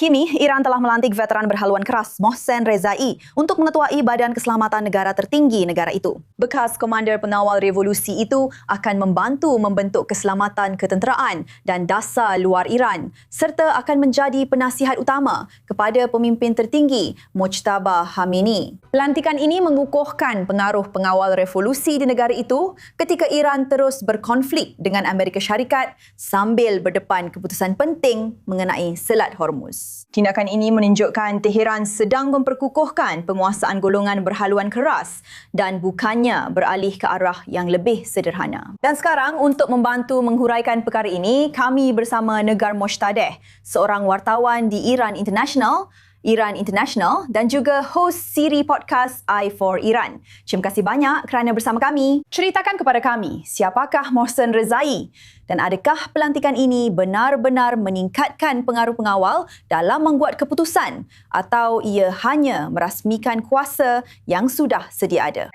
Kini, Iran telah melantik veteran berhaluan keras Mohsen Rezai untuk mengetuai Badan Keselamatan Negara tertinggi negara itu. Bekas komander pengawal revolusi itu akan membantu membentuk keselamatan ketenteraan dan dasar luar Iran serta akan menjadi penasihat utama kepada pemimpin tertinggi Mojtaba Khamenei. Pelantikan ini mengukuhkan pengaruh pengawal revolusi di negara itu ketika Iran terus berkonflik dengan Amerika Syarikat sambil berdepan keputusan penting mengenai Selat Hormuz. Tindakan ini menunjukkan Teheran sedang memperkukuhkan penguasaan golongan berhaluan keras dan bukannya beralih ke arah yang lebih sederhana. Dan sekarang untuk membantu menghuraikan perkara ini, kami bersama Negar Moshtadeh, seorang wartawan di Iran International dan juga host siri podcast I4 Iran. Terima kasih banyak kerana bersama kami. Ceritakan kepada kami, siapakah Mohsen Rezai dan adakah pelantikan ini benar-benar meningkatkan pengaruh pengawal dalam membuat keputusan atau ia hanya merasmikan kuasa yang sudah sedia ada?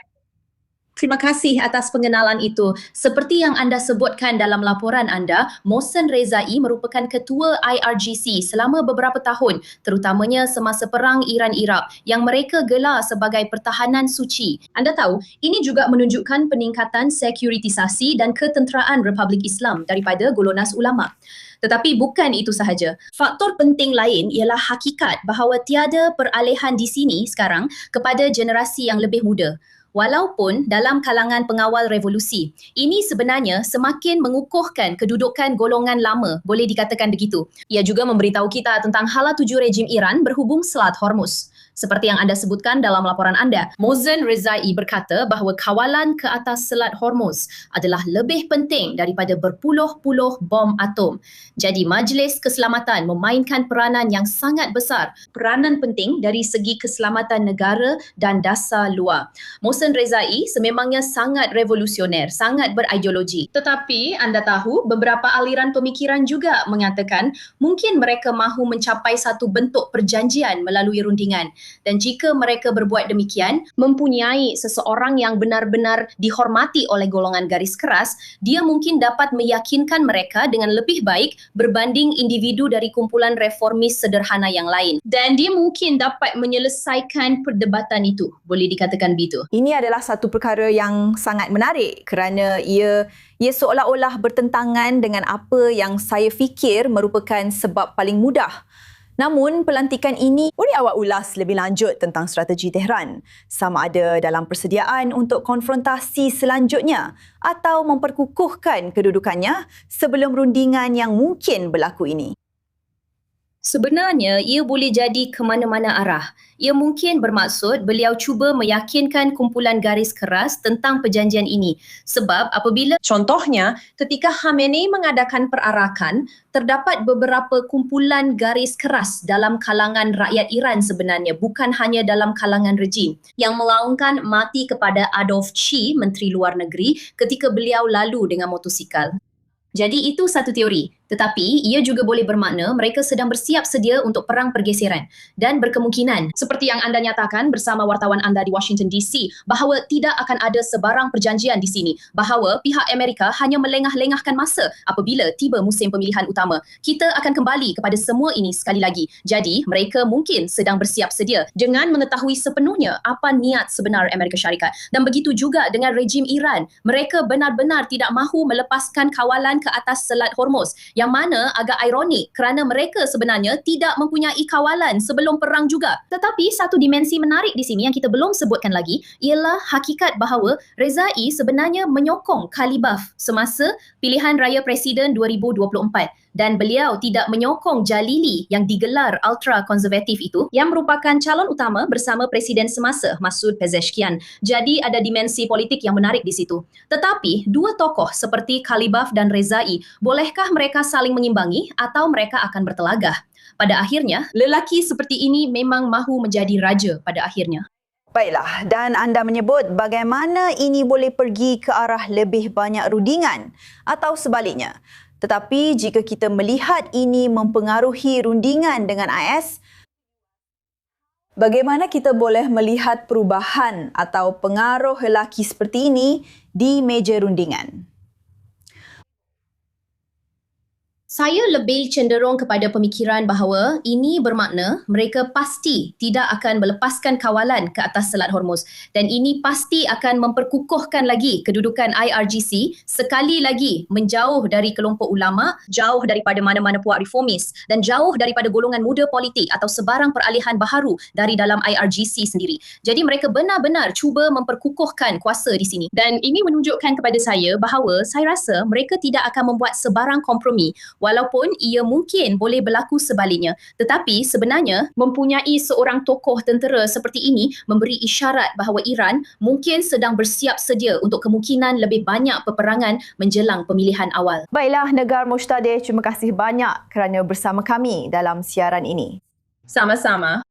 Terima kasih atas pengenalan itu. Seperti yang anda sebutkan dalam laporan anda, Mohsen Rezai merupakan ketua IRGC selama beberapa tahun, terutamanya semasa perang Iran-Iraq yang mereka gelar sebagai pertahanan suci. Anda tahu, ini juga menunjukkan peningkatan sekuritisasi dan ketenteraan Republik Islam daripada Golongan Ulama. Tetapi bukan itu sahaja. Faktor penting lain ialah hakikat bahawa tiada peralihan di sini sekarang kepada generasi yang lebih muda. Walaupun dalam kalangan pengawal revolusi, ini sebenarnya semakin mengukuhkan kedudukan golongan lama, boleh dikatakan begitu. Ia juga memberitahu kita tentang hala tuju rejim Iran berhubung Selat Hormuz. Seperti yang anda sebutkan dalam laporan anda, Mohsen Rezai berkata bahawa kawalan ke atas Selat Hormuz adalah lebih penting daripada berpuluh-puluh bom atom. Jadi Majlis Keselamatan memainkan peranan yang sangat besar, peranan penting dari segi keselamatan negara dan dasar luar. Mohsen Rezai sememangnya sangat revolusioner, sangat berideologi. Tetapi anda tahu beberapa aliran pemikiran juga mengatakan mungkin mereka mahu mencapai satu bentuk perjanjian melalui rundingan. Dan jika mereka berbuat demikian, mempunyai seseorang yang benar-benar dihormati oleh golongan garis keras, dia mungkin dapat meyakinkan mereka dengan lebih baik berbanding individu dari kumpulan reformis sederhana yang lain. Dan dia mungkin dapat menyelesaikan perdebatan itu, boleh dikatakan begitu. Ini adalah satu perkara yang sangat menarik kerana ia seolah-olah bertentangan dengan apa yang saya fikir merupakan sebab paling mudah. Namun, pelantikan ini boleh awak ulas lebih lanjut tentang strategi Tehran, sama ada dalam persediaan untuk konfrontasi selanjutnya atau memperkukuhkan kedudukannya sebelum rundingan yang mungkin berlaku ini. Sebenarnya, ia boleh jadi ke mana-mana arah. Ia mungkin bermaksud beliau cuba meyakinkan kumpulan garis keras tentang perjanjian ini. Sebab apabila, contohnya, ketika Khamenei mengadakan perarakan, terdapat beberapa kumpulan garis keras dalam kalangan rakyat Iran sebenarnya, bukan hanya dalam kalangan rejim, yang melaungkan mati kepada Adolf Chi, Menteri Luar Negeri, ketika beliau lalu dengan motosikal. Jadi itu satu teori. Tetapi ia juga boleh bermakna mereka sedang bersiap sedia untuk perang pergeseran dan berkemungkinan seperti yang anda nyatakan bersama wartawan anda di Washington DC bahawa tidak akan ada sebarang perjanjian di sini, bahawa pihak Amerika hanya melengah-lengahkan masa apabila tiba musim pemilihan utama. Kita akan kembali kepada semua ini sekali lagi. Jadi mereka mungkin sedang bersiap sedia dengan mengetahui sepenuhnya apa niat sebenar Amerika Syarikat. Dan begitu juga dengan rejim Iran. Mereka benar-benar tidak mahu melepaskan kawalan ke atas Selat Hormuz, yang mana agak ironik kerana mereka sebenarnya tidak mempunyai kawalan sebelum perang juga. Tetapi satu dimensi menarik di sini yang kita belum sebutkan lagi ialah hakikat bahawa Rezai sebenarnya menyokong Khalibaf semasa pilihan raya presiden 2024 dan beliau tidak menyokong Jalili yang digelar ultra konservatif itu yang merupakan calon utama bersama presiden semasa Masoud Pezeshkian. Jadi ada dimensi politik yang menarik di situ. Tetapi dua tokoh seperti Khalibaf dan Rezai, bolehkah mereka saling mengimbangi atau mereka akan bertelagah? Pada akhirnya, lelaki seperti ini memang mahu menjadi raja pada akhirnya. Baiklah, dan anda menyebut bagaimana ini boleh pergi ke arah lebih banyak rundingan atau sebaliknya. Tetapi jika kita melihat ini mempengaruhi rundingan dengan AS, bagaimana kita boleh melihat perubahan atau pengaruh lelaki seperti ini di meja rundingan? Saya lebih cenderung kepada pemikiran bahawa ini bermakna mereka pasti tidak akan melepaskan kawalan ke atas Selat Hormuz dan ini pasti akan memperkukuhkan lagi kedudukan IRGC sekali lagi menjauh dari kelompok ulama, jauh daripada mana-mana puak reformis dan jauh daripada golongan muda politik atau sebarang peralihan baharu dari dalam IRGC sendiri. Jadi mereka benar-benar cuba memperkukuhkan kuasa di sini dan ini menunjukkan kepada saya bahawa saya rasa mereka tidak akan membuat sebarang kompromi walaupun ia mungkin boleh berlaku sebaliknya. Tetapi sebenarnya mempunyai seorang tokoh tentera seperti ini memberi isyarat bahawa Iran mungkin sedang bersiap sedia untuk kemungkinan lebih banyak peperangan menjelang pemilihan awal. Baiklah, Negar Mushtadeh, terima kasih banyak kerana bersama kami dalam siaran ini. Sama-sama.